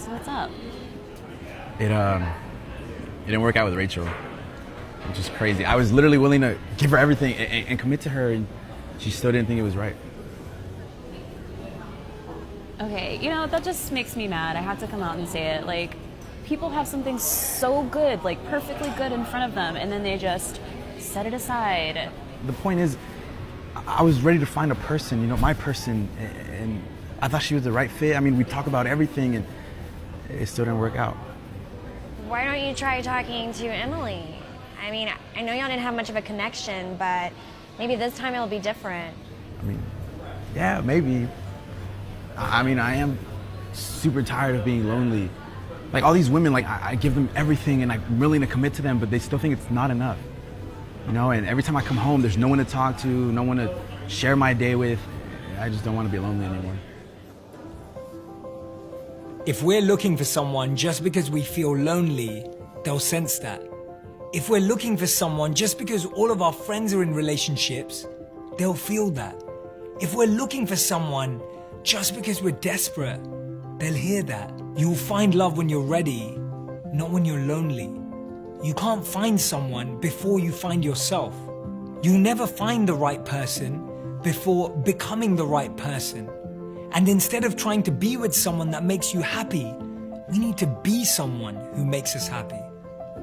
So what's up? It didn't work out with Rachel, which is crazy. I was literally willing to give her everything and commit to her, and she still didn't think it was right. Okay, that just makes me mad. I have to come out and say it. Like, people have something so good, like perfectly good in front of them, and then they just set it aside. The point is, I was ready to find a person, my person, and I thought she was the right fit. I mean, we talk about everything, and it still didn't work out. Why don't you try talking to Emily? I mean, I know y'all didn't have much of a connection, but maybe this time it'll be different. I mean, yeah, maybe. I mean, I am super tired of being lonely. Like, all these women, like, I give them everything and I'm willing to commit to them, but they still think it's not enough. And every time I come home, there's no one to talk to, no one to share my day with. I just don't want to be lonely anymore. If we're looking for someone just because we feel lonely, they'll sense that. If we're looking for someone just because all of our friends are in relationships, they'll feel that. If we're looking for someone just because we're desperate, they'll hear that. You'll find love when you're ready, not when you're lonely. You can't find someone before you find yourself. You'll never find the right person before becoming the right person. And instead of trying to be with someone that makes you happy, we need to be someone who makes us happy.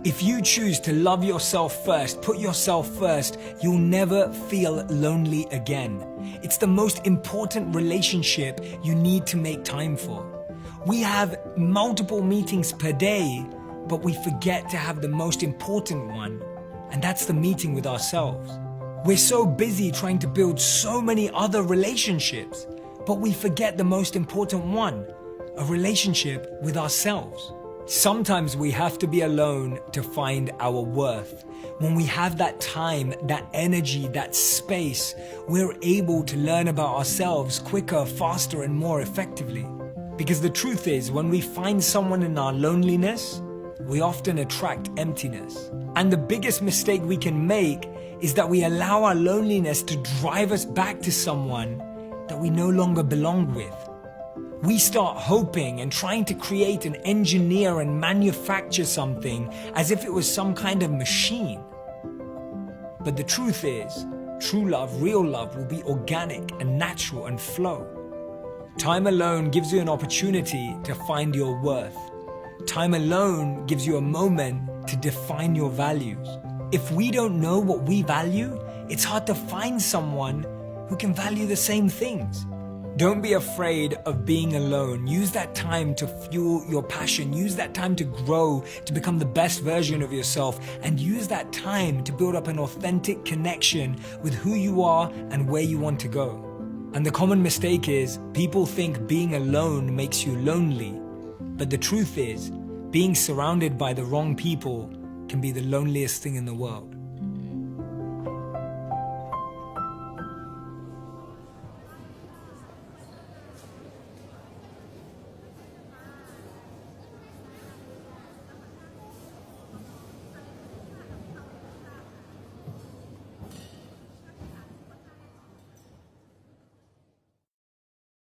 If you choose to love yourself first, put yourself first, you'll never feel lonely again. It's the most important relationship you need to make time for. We have multiple meetings per day, but we forget to have the most important one, and that's the meeting with ourselves. We're so busy trying to build so many other relationships, but we forget the most important one, a relationship with ourselves. Sometimes we have to be alone to find our worth. When we have that time, that energy, that space, we're able to learn about ourselves quicker, faster, and more effectively. Because the truth is, when we find someone in our loneliness, we often attract emptiness. And the biggest mistake we can make is that we allow our loneliness to drive us back to someone that we no longer belong with. We start hoping and trying to create and engineer and manufacture something as if it was some kind of machine. But the truth is, true love, real love will be organic and natural and flow. Time alone gives you an opportunity to find your worth. Time alone gives you a moment to define your values. If we don't know what we value, it's hard to find someone who can value the same things. Don't be afraid of being alone. Use that time to fuel your passion. Use that time to grow, to become the best version of yourself. And use that time to build up an authentic connection with who you are and where you want to go. And the common mistake is, people think being alone makes you lonely. But the truth is, being surrounded by the wrong people can be the loneliest thing in the world.